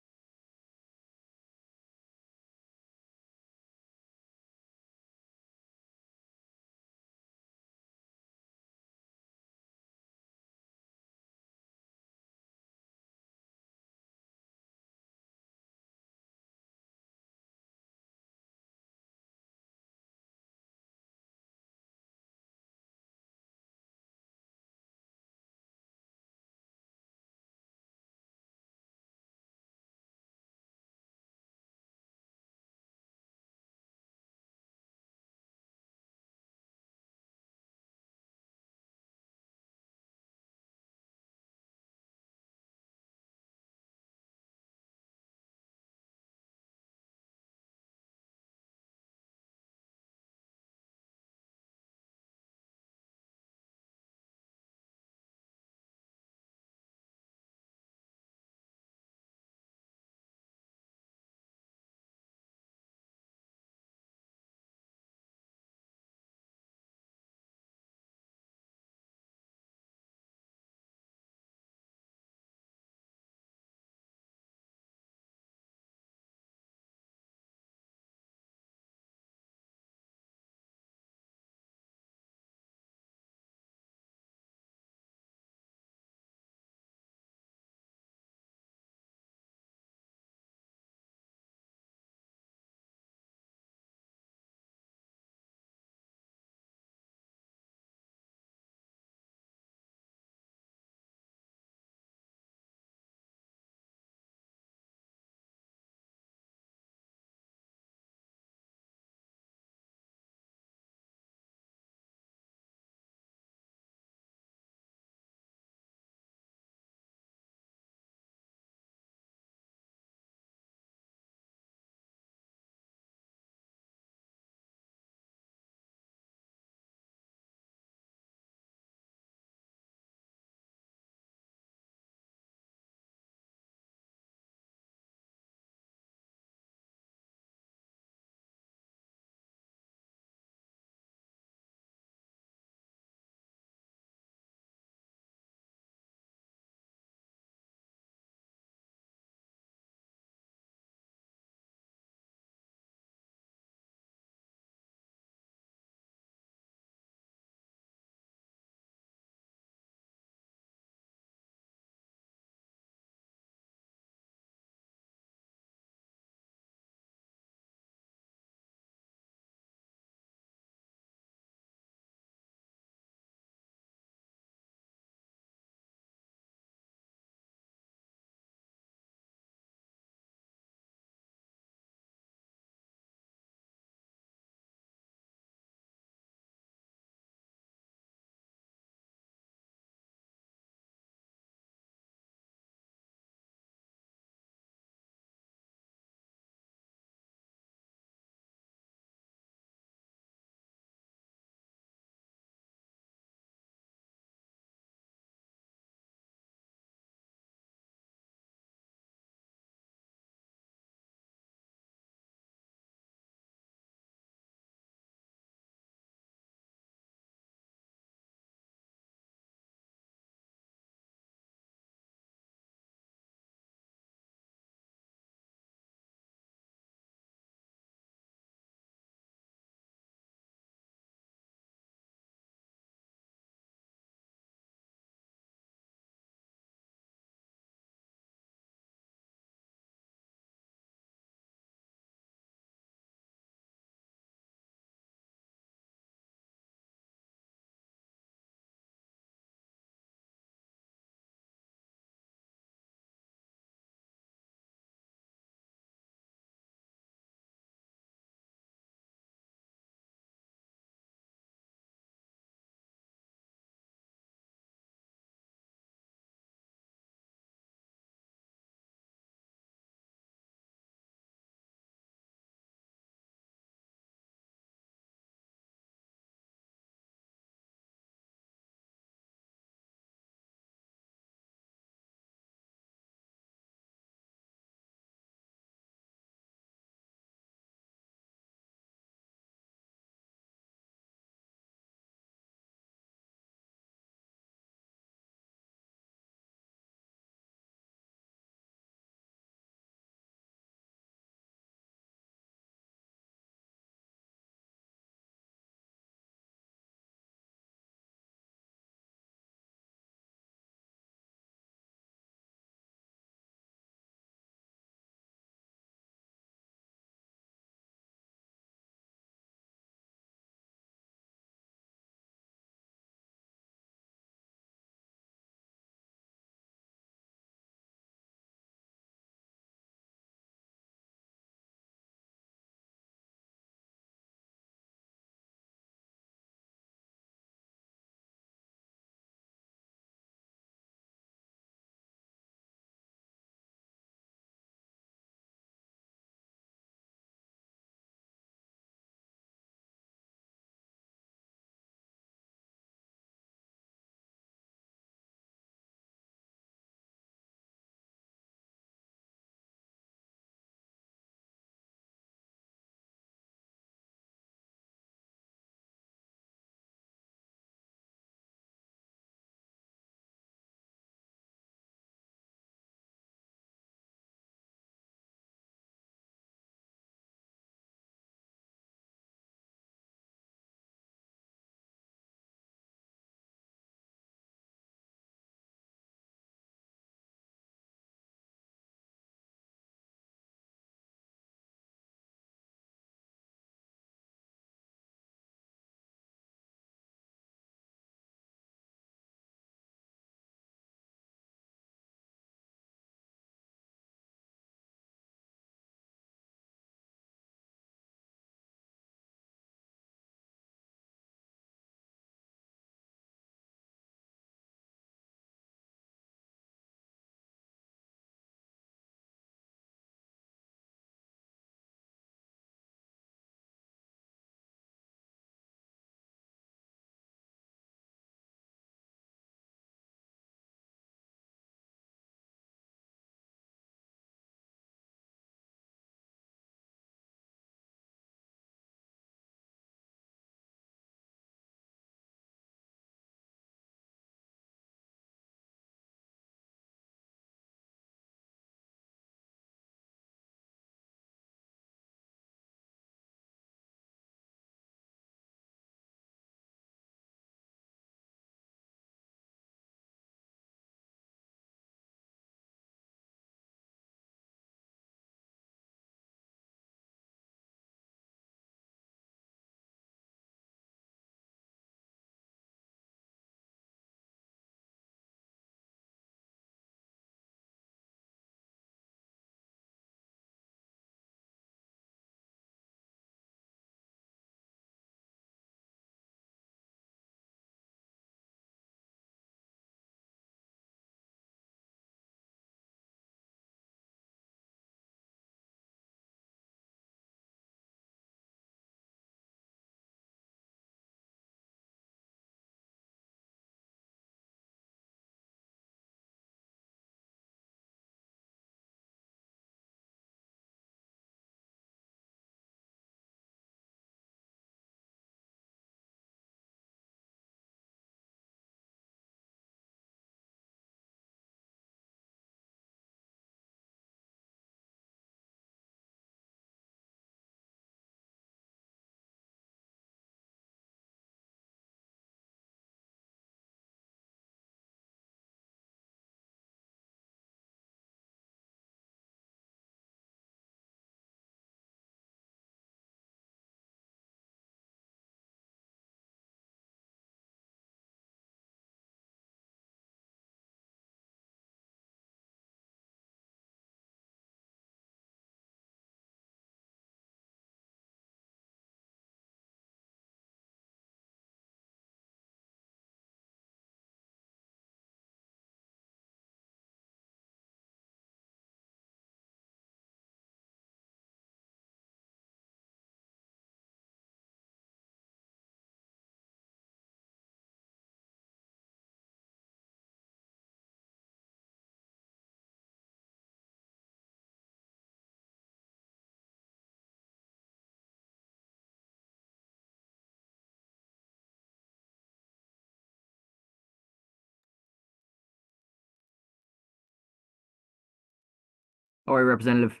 Speaker 8: All right, Representative.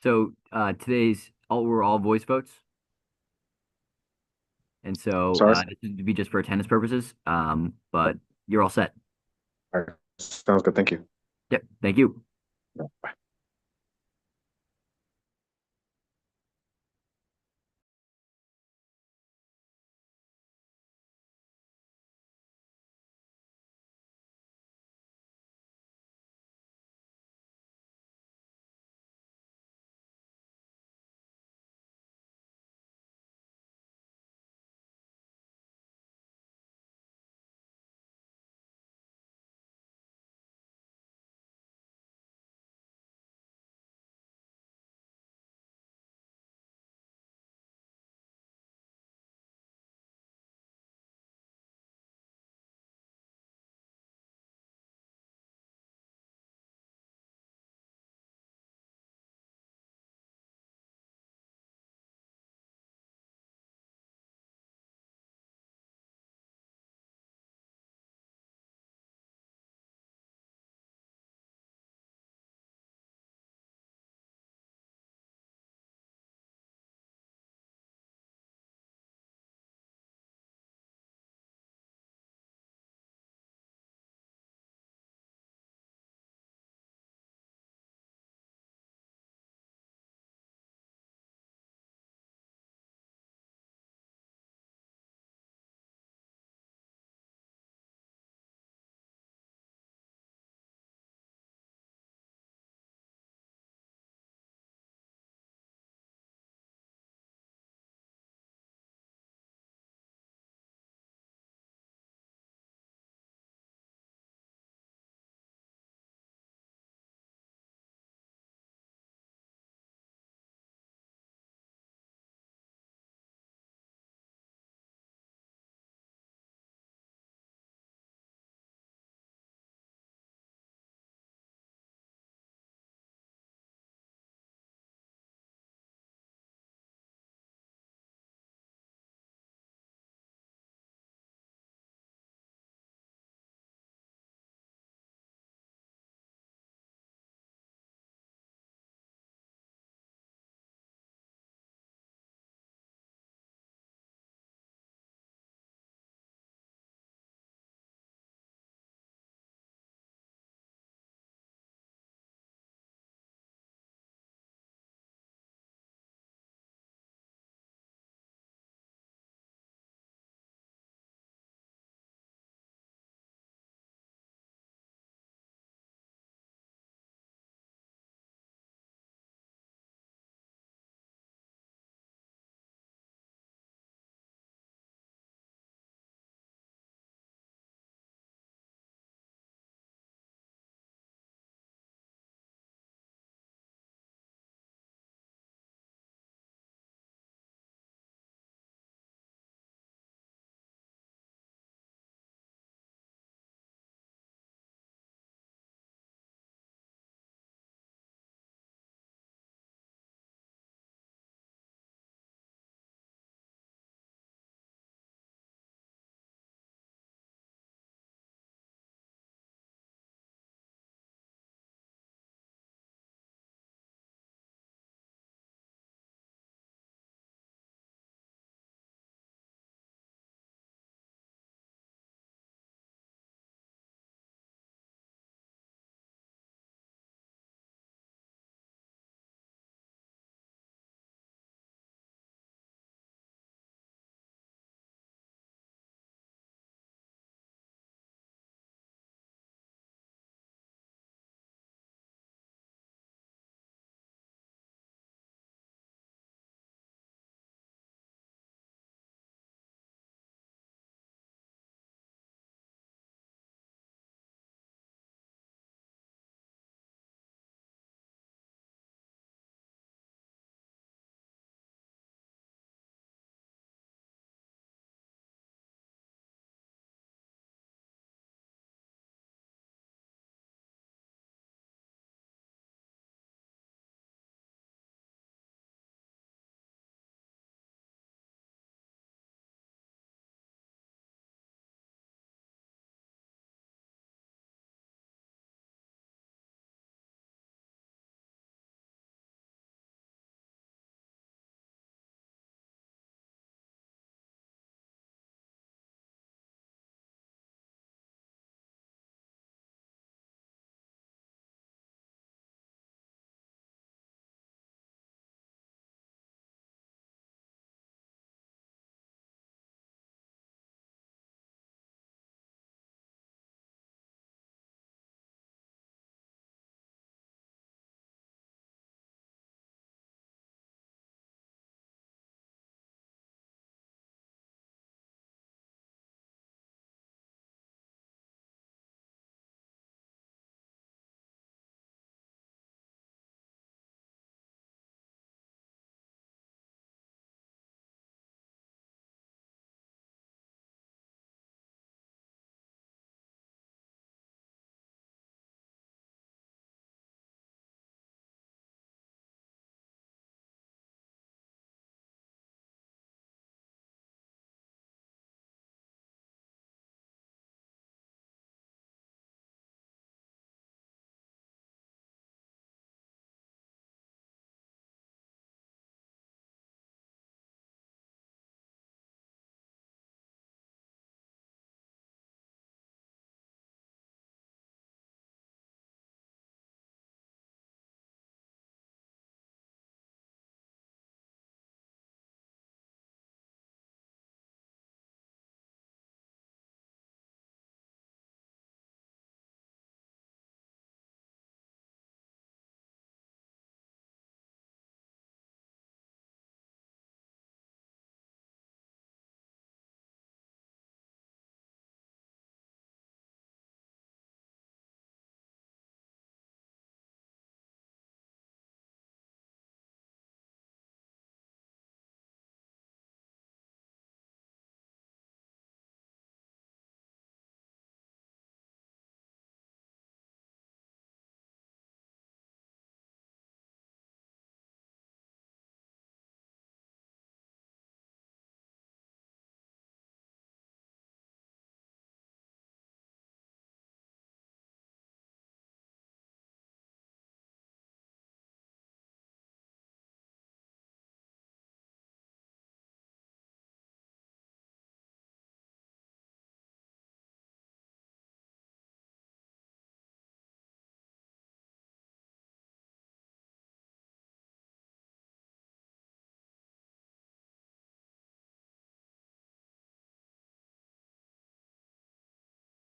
Speaker 8: So we're all voice votes. And so
Speaker 9: Sorry?
Speaker 8: this would be just for attendance purposes. But you're all set.
Speaker 9: All right. Sounds good. Thank you.
Speaker 8: Yep. Thank you.
Speaker 9: Bye.